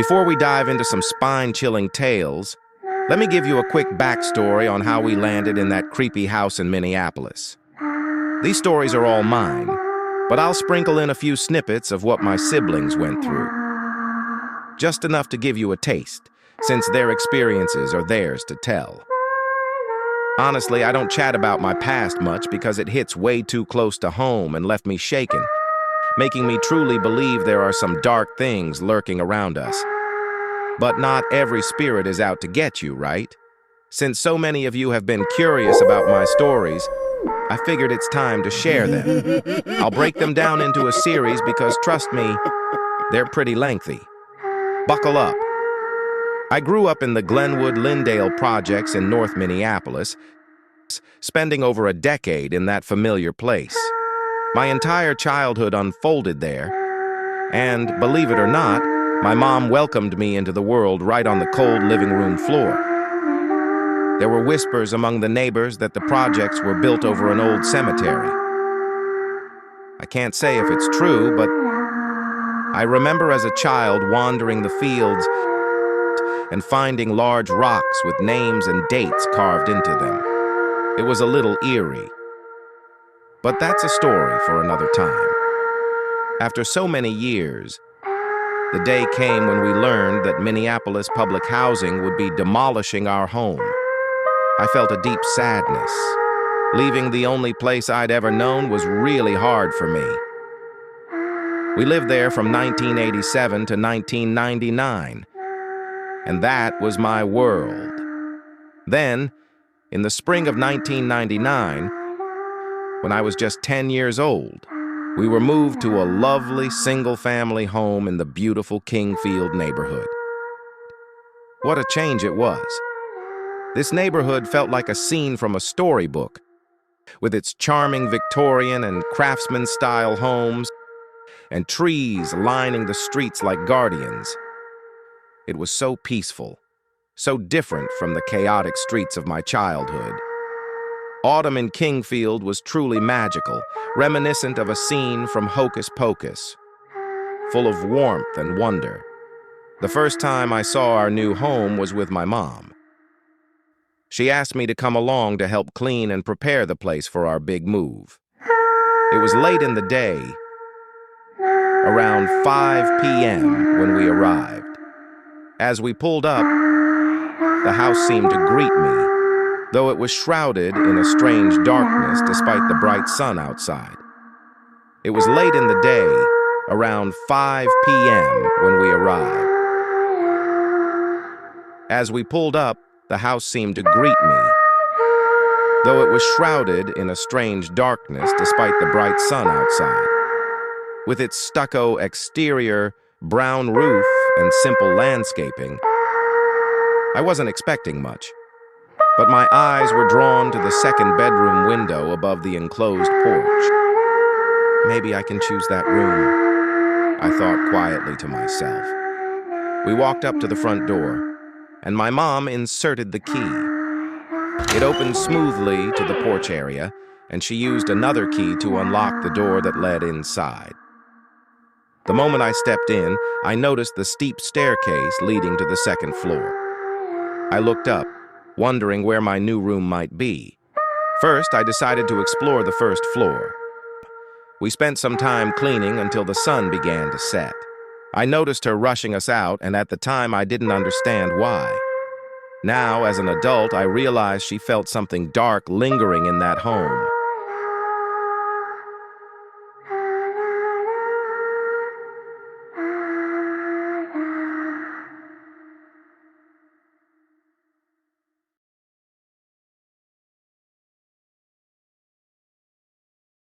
Before we dive into some spine-chilling tales, let me give you a quick backstory on how we landed in that creepy house in Minneapolis. These stories are all mine, but I'll sprinkle in a few snippets of what my siblings went through. Just enough to give you a taste, since their experiences are theirs to tell. Honestly, I don't chat about my past much because it hits way too close to home and left me shaken, making me truly believe there are some dark things lurking around us. But not every spirit is out to get you, right? Since so many of you have been curious about my stories, I figured it's time to share them. I'll break them down into a series because, trust me, they're pretty lengthy. Buckle up. I grew up in the Glenwood-Lyndale projects in North Minneapolis, spending over a decade in that familiar place. My entire childhood unfolded there, and, believe it or not, my mom welcomed me into the world right on the cold living room floor. There were whispers among the neighbors that the projects were built over an old cemetery. I can't say if it's true, but I remember as a child wandering the fields and finding large rocks with names and dates carved into them. It was a little eerie. But that's a story for another time. After so many years, the day came when we learned that Minneapolis public housing would be demolishing our home. I felt a deep sadness. Leaving the only place I'd ever known was really hard for me. We lived there from 1987 to 1999, and that was my world. Then, in the spring of 1999, when I was just 10 years old, we were moved to a lovely single-family home in the beautiful Kingfield neighborhood. What a change it was. This neighborhood felt like a scene from a storybook, with its charming Victorian and craftsman-style homes and trees lining the streets like guardians. It was so peaceful, so different from the chaotic streets of my childhood. Autumn in Kingfield was truly magical, reminiscent of a scene from Hocus Pocus, full of warmth and wonder. The first time I saw our new home was with my mom. She asked me to come along to help clean and prepare the place for our big move. It was late in the day, around 5 p.m. when we arrived. As we pulled up, the house seemed to greet me, though it was shrouded in a strange darkness despite the bright sun outside. It was late in the day, around 5 p.m. when we arrived. As we pulled up, the house seemed to greet me, though it was shrouded in a strange darkness despite the bright sun outside. With its stucco exterior, brown roof, and simple landscaping, I wasn't expecting much, but my eyes were drawn to the second bedroom window above the enclosed porch. Maybe I can choose that room, I thought quietly to myself. We walked up to the front door, and my mom inserted the key. It opened smoothly to the porch area, and she used another key to unlock the door that led inside. The moment I stepped in, I noticed the steep staircase leading to the second floor. I looked up, wondering where my new room might be. First, I decided to explore the first floor. We spent some time cleaning until the sun began to set. I noticed her rushing us out, and at the time I didn't understand why. Now, as an adult, I realized she felt something dark lingering in that home.